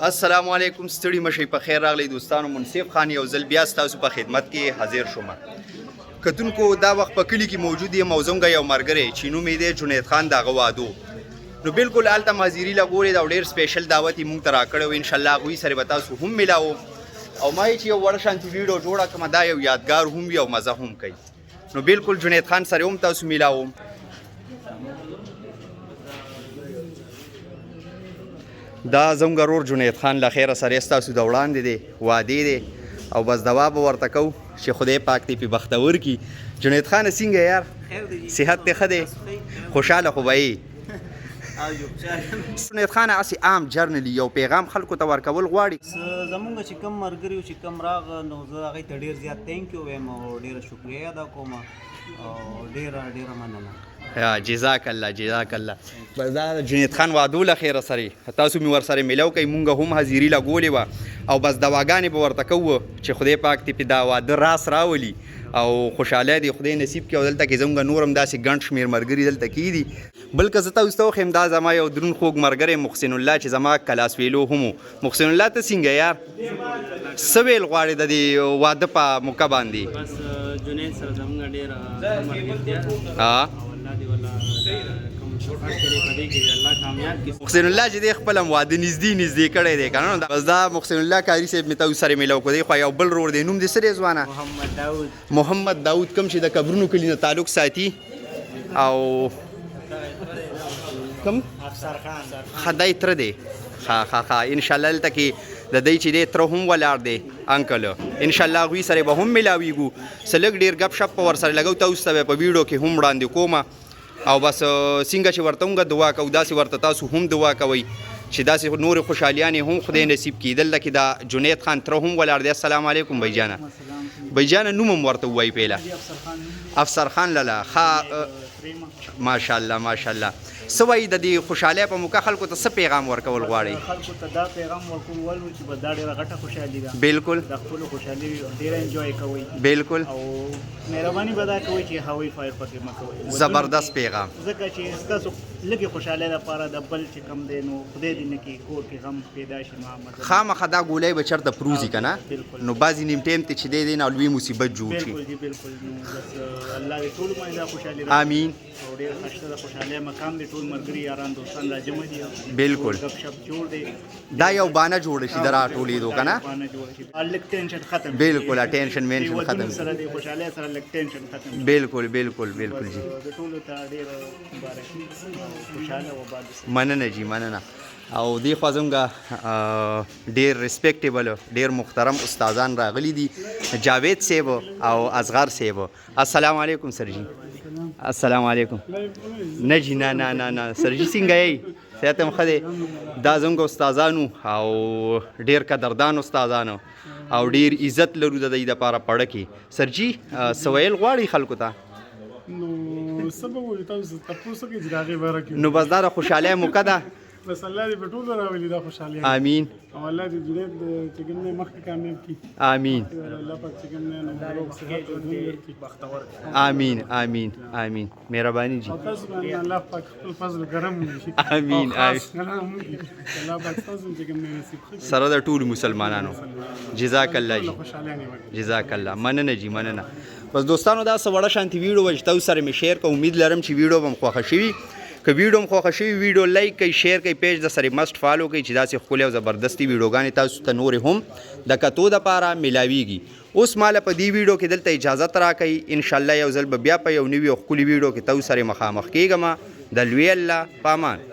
السلام علیکم ستړي مشئ په خیر راغلی دوستانو. منصف خان یو ځل بیا ستاسو په خدمت کې حاضر شوم. کتونکو دا وخت په کلي کې موجود یم او زموږ یو ملګری چې نوم یې دی جنید خان د هغه وادو نو بالکل هلته حاضري لګولې ده او ډېر سپیشل دعوت یې موږ ته راکړی و. انشاءالله هغوی سره به تاسو هم میلاوم او ما یې چې یو وړه شانتې ویډیو جوړه کړمه دا یو یادګار هم وي او مزه هم کوي. نو بالکل جنید خان سره هم تاسو میلاوم. دا زموږ ورور جنید خان له خیره سره ستاسو د وړاندې دی وعدې دی او بس دوا به ورته کوو چې خدای پاک دې پې بختور کړي. جنید خانه څنګه یار صحت دې ښه دی خوشحاله خو به یې جنید خان هسې عام جرنلي یو پیغام خلکو ته ورکول غواړي؟ زمونږ چې کوم ملګري چې کوم راغه نو زه هغوی ته ډېر زیات تھینک یو وایم او ډېره شکریه ادا کوم او ډېره مننه. جزاک الله جزاک الله. بس دا جنید خان وعدو له خیره سره تاسو مې ورسره میلو کوئ. مونږ هم حاضري لګولې وه او بس دواګانې به ورته کوو چې خدای پاک دې پې دا واده راس راولي او خوشحالی دې خدای نصیب کړي او دلته کې زموږ نور هم داسې ګڼ شمېر ملګري دلته کېدي. بلکې زه تاسو ته وښیم دا زما یو دروند خوږ ملګری محسن الله چې زما کلاس ویلو هم و. محسن الله ته څنګه یار څه ویل غواړې د دې واده په موقع باندې؟ بس جنید سره زمونږ ډېره ملګرتیا محسن الله چې دی خپل هم واده نږدې کړی دی که نه. بس دا محسن الله کاري صاحب مې تاسو سره میلاو کړو. دی خو یو بل رور دی نوم دې څه دی ځوانه؟ محمد داود کوم چې د قبرونو کلي نه تعلق ساتي او کوم خدای تره دی ښه انشاءالله دلته کې د دی چې دی تره هم ولاړ دی انکل. انشاءالله هغوی سره به هم میلاویږو څه لږ ډېر ګپ شپ به ورسره لګو تاسو ته به په ویډیو کې هم وړاندې کومه او بس څنګه چې ورته موږ دعا کوو داسې ورته تاسو هم دعا کوئ چې داسې نورې خوشحالیانې هم خدای نصیب کړي. دلته کې دا جنید خان تره هم ولاړ دی. السلام علیکم بھیجانه. بھیجانه نوم هم ورته ووایي پهله افسر خان لاله. ښه ماشاءالله ماشاءالله. څه وایي د دې خوشحالۍ په موقع خلکو ته څه پیغام ورکول غواړئ؟ خلکو ته دا پیغام ورکول غواړو چې بس دا ډېره غټه خوشحالي ده. بالکل د خپلو خوشحالي ډېره انجوای کوئ. بالکل او مهرباني به دا کوئ چې هوایي فایر پکې مه کوئ. زبردست پیغام. ځکه چې ستاسو لږې خوشحالۍ لپاره د بل چې کوم دی نو خدای دې نه کړي کور کې غم پیدا شي. خامخا دا ګولۍ به چېرته پروزي که نه نو بعضې نیم ټایم ته چې دی دی نه لوی مصیبت جوړ شي. بالکل نو بس الله دې ټولو باندې دا خوشحالي آمین. او ډېر ښایسته د خوشحالۍ مقام دی. ټول ملګري یاران دوستان راجمع دي. بالکل ګپ شپ جوړ دی. دا یو بانه جوړه شي د راټولېدو که نه. لږ ټینشن ختم. بالکل ټینشن وینشن ختم. سره د خوشحالۍ سره لږ ټینشن ختم. بالکل بالکل بالکل جی. د ټولو ته ډېره مبارکي خوشحاله او آباد. مننه جی مننه. او دې خوا زموږ ډېر ریسپیکټیبل ډېر محترم استادان راغلي دي جاوید صاحب او اصغر صاحب. السلام علیکم سر جی. السلام علیکم. نه جی نه سر جی څنګه یې صحت هم ښه دی؟ دا زموږ استادانو او ډېر قدردان استادانو او ډېر عزت لرو د دوی دپاره پړه کې. سر جی څه ویل غواړئ خلکو ته؟ نو څه به وایو تاسو تپوس وکړئ چې د هغې باره کې نو بس دا د خوشحالۍ موقع ده. بس الله دې په ټولو راولي دا خوشحالي. آمین. او الله دې جنید چې کوم دی مخکې کامیاب کړي. آمین. الله پاک چې کوم دی نو روغ صحت او ژوند ورکړي. آمین آمین آمین. مهرباني جی. او تاسو باندې الله پاک خپل فضل و کرم وکړي. آمین الله پاک تاسو چې کوم دی نصیب کړي سره د ټولو مسلمانانو. جزاک الله جی. خوشحالي وکړي. جزاک الله. مننه جی مننه. بس دوستانو دا څه وړه شانتې ویډیو وه چې تاسو سره مې شیر کوم. امید لرم چې ویډیو به م خوښه شوي. که ویډیو هم خوښه شوي ویډیو لایک کوئ شیر کوئ پیج د سره مسټ فالو کوئ چې داسې ښکلې او زبردستې ویډیوګانې تاسو ته نورې هم د کتو دپاره میلاویږي. اوس ماله په دې ویډیو کې دلته اجازت راکئ. انشاءالله یو ځل به بیا په یو نوي او ښکلي ویډیو کې تاسو سره مخامخ کېږم. د لوی الله په امان.